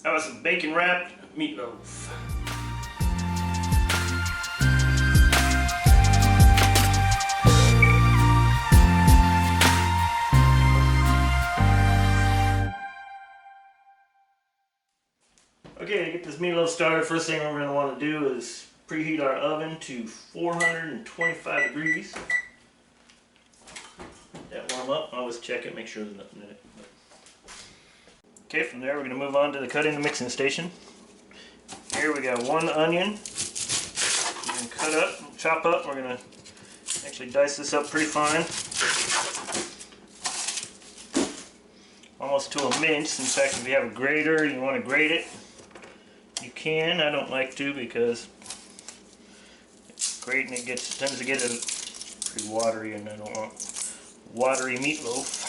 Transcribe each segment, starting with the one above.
That was some bacon wrapped meatloaf. Okay, to get this meatloaf started, first thing we're going to want to do is preheat our oven to 425 degrees. Let that warm up. I always check it, make sure there's nothing in it. Okay, from there we're going to move on to the cutting and mixing station. Here we got one onion. We're going to cut up, chop up. We're going to actually dice this up pretty fine. Almost to a mince. In fact, if you have a grater, you want to grate it, you can. I don't like to because grating it tends to get pretty watery, and I don't want watery meatloaf.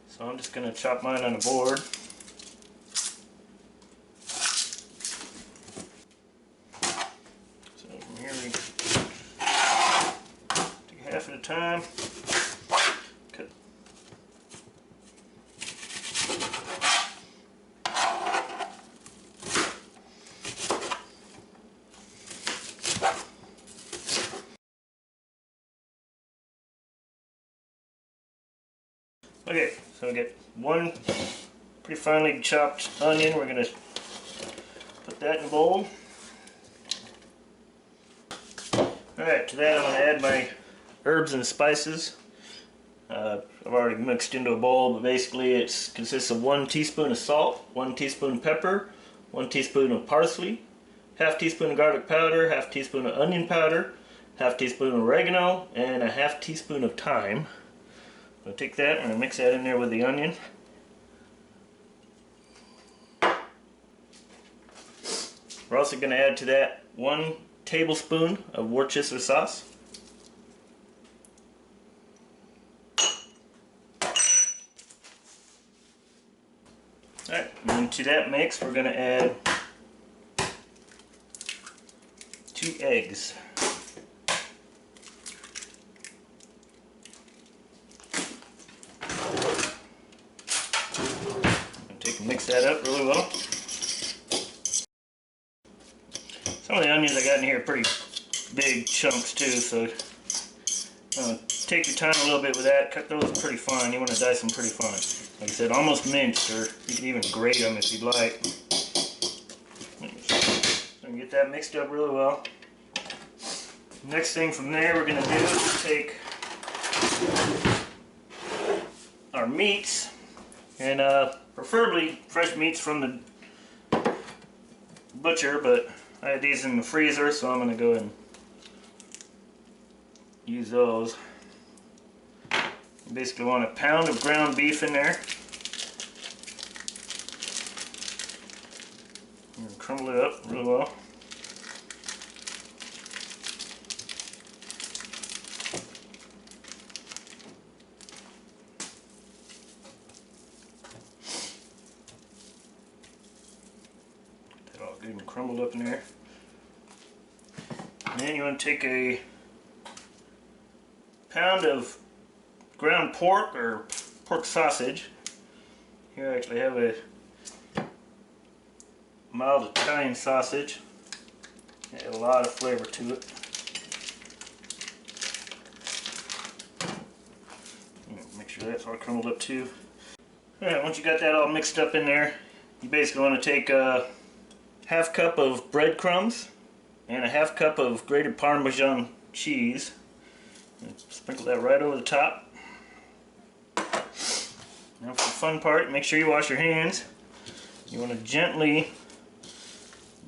So I'm just going to chop mine on the board. So from here we take half at a time. Cut. Okay, so we get one pretty finely chopped onion. We're going to put that in a bowl. Alright, to that I'm going to add my herbs and spices. I've already mixed into a bowl, but basically it consists of 1 teaspoon of salt, 1 teaspoon of pepper, 1 teaspoon of parsley, half teaspoon of garlic powder, half teaspoon of onion powder, half teaspoon of oregano, and a half teaspoon of thyme. I'll take that, I'm going to mix that in there with the onion. We're also going to add to that 1 tablespoon of Worcestershire sauce. Alright, and to that mix we're going to add 2 eggs. Mix that up really well. Some of the onions I got in here are pretty big chunks too, so take your time a little bit with that. Cut those pretty fine. You want to dice them pretty fine. Like I said, almost minced, or you can even grate them if you'd like. So get that mixed up really well. Next thing from there we're going to do is take our meats, and preferably fresh meats from the butcher, but I had these in the freezer, so I'm going to go ahead and use those. You basically want a pound of ground beef in there. And crumble it up really well. Good and crumbled up in there. And then you want to take a pound of ground pork or pork sausage. Here I actually have a mild Italian sausage. Add a lot of flavor to it. Make sure that's all crumbled up too. Alright, once you got that all mixed up in there, you basically want to take a half cup of breadcrumbs and a half cup of grated parmesan cheese. And sprinkle that right over the top. Now for the fun part, make sure you wash your hands. You want to gently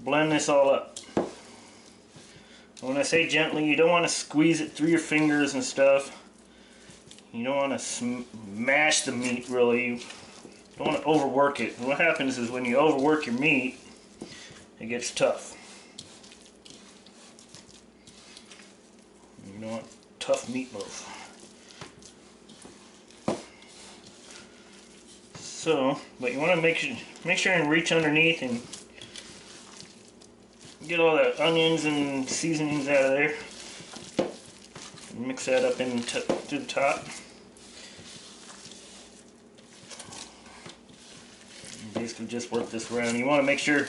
blend this all up. When I say gently, you don't want to squeeze it through your fingers and stuff. You don't want to smash the meat really. You don't want to overwork it. What happens is when you overwork your meat, it gets tough. You don't want tough meatloaf. So, but you want to make sure and reach underneath and get all the onions and seasonings out of there. And mix that up to the top. And basically just work this around. You want to make sure,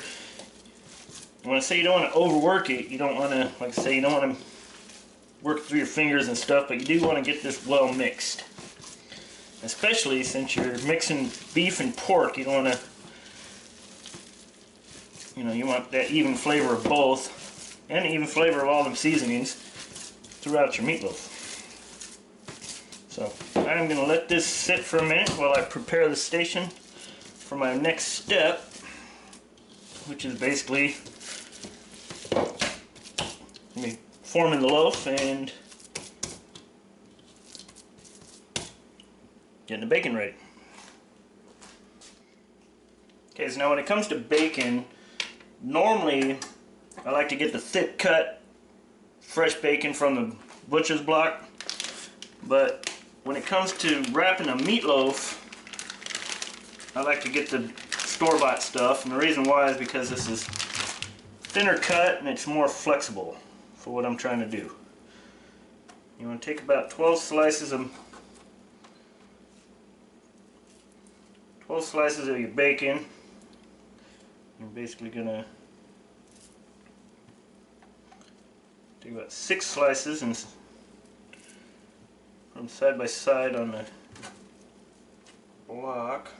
when I say you don't want to overwork it, you don't want to, like I say, you don't want to work through your fingers and stuff, but you do want to get this well mixed. Especially since you're mixing beef and pork, you don't want to, you want that even flavor of both, and even flavor of all them seasonings throughout your meatloaf. So I'm going to let this sit for a minute while I prepare the station for my next step, which is basically forming the loaf and getting the bacon ready. Okay, so now when it comes to bacon, normally I like to get the thick cut fresh bacon from the butcher's block, but when it comes to wrapping a meatloaf, I like to get the store-bought stuff, and the reason why is because this is thinner cut and it's more flexible for what I'm trying to do. You want to take about 12 slices of your bacon. You're basically gonna take about 6 slices and put them side by side on the block.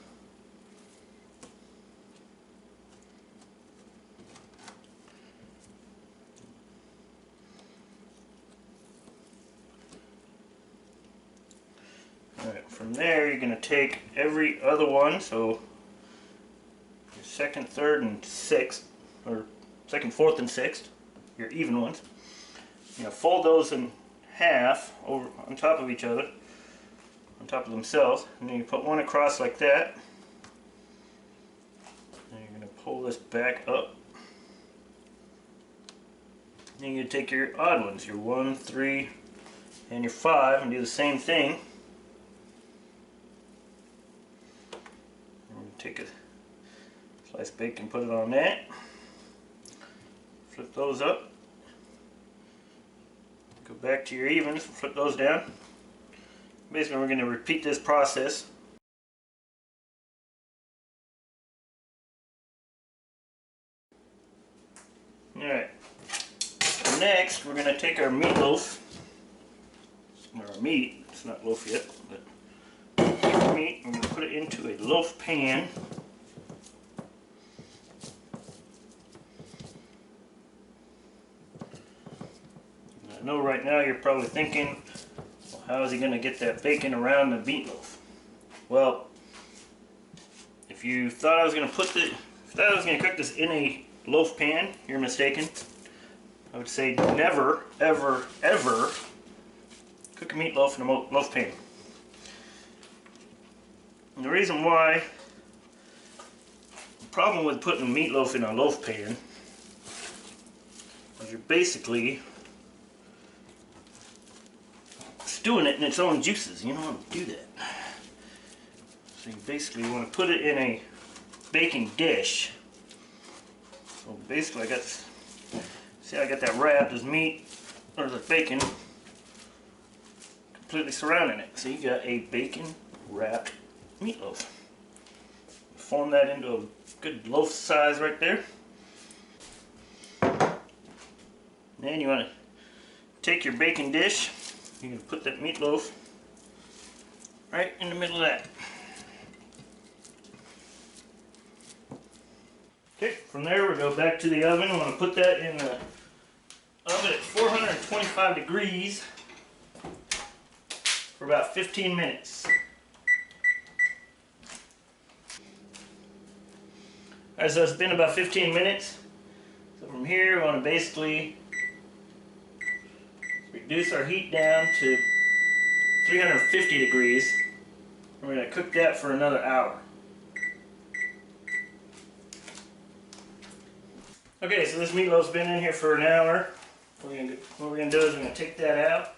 Alright, from there you're going to take every other one, so your second, third, and sixth, or second, fourth, and sixth, your even ones. You're going to fold those in half over on top of each other, on top of themselves, and then you put one across like that. And you're going to pull this back up. Then you're going to take your odd ones, your 1, 3, and your 5, and do the same thing. Take a sliced bacon, put it on that, flip those up, go back to your evens, flip those down. Basically we're going to repeat this process. Alright, next we're going to take our meatloaf, or our meat, it's not loaf yet, but meat, I'm going to put it into a loaf pan. I know right now you're probably thinking, well, how is he going to get that bacon around the meatloaf? Well, if you thought I was going to cook this in a loaf pan, you're mistaken. I would say never, ever, ever cook a meatloaf in a loaf pan. And the reason why, the problem with putting meatloaf in a loaf pan is you're basically stewing it in its own juices. You don't want to do that. So you basically want to put it in a baking dish. So basically I got this, see I got that wrapped, this meat, or the bacon, completely surrounding it. So you got a bacon wrapped meatloaf. Form that into a good loaf size right there. Then you want to take your baking dish, you can put that meatloaf right in the middle of that. Okay, from there we go back to the oven. I want to put that in the oven at 425 degrees for about 15 minutes. Alright, so it's been about 15 minutes. So from here we want to basically reduce our heat down to 350 degrees. We're going to cook that for another hour. Okay, so this meatloaf's been in here for an hour. What we're going to do is we're going to take that out.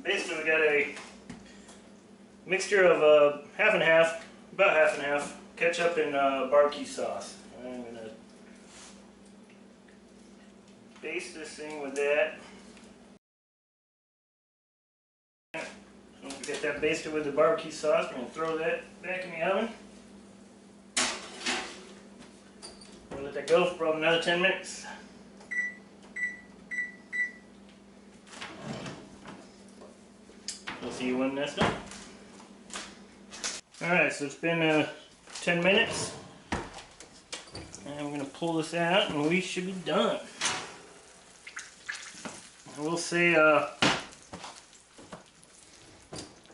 Basically we got a mixture of half and half, about half and half, ketchup and barbecue sauce. I'm going to baste this thing with that. So get that basted with the barbecue sauce. We're going to throw that back in the oven. We'll let that go for probably another 10 minutes. We'll see you when that's done. Alright, so it's been 10 minutes. And we're going to pull this out and we should be done. I will say,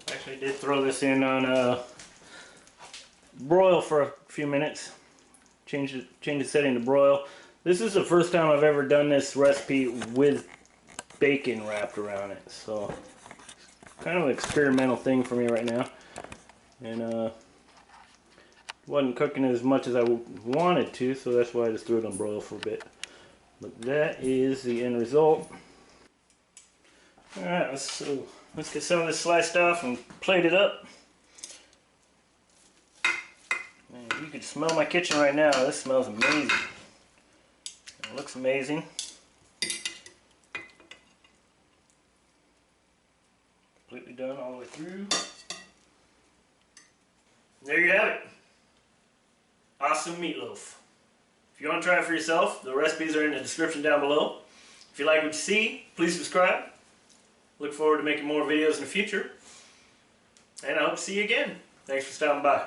actually I did throw this in on broil for a few minutes. Change the setting to broil. This is the first time I've ever done this recipe with bacon wrapped around it. So, kind of an experimental thing for me right now. And wasn't cooking as much as I wanted to, so that's why I just threw it on broil for a bit. But that is the end result. Alright, let's get some of this sliced off and plate it up. Man, you can smell my kitchen right now. This smells amazing. It looks amazing. Completely done all the way through. There you have it. Awesome meatloaf. If you want to try it for yourself, the recipes are in the description down below. If you like what you see, please subscribe. Look forward to making more videos in the future. And I hope to see you again. Thanks for stopping by.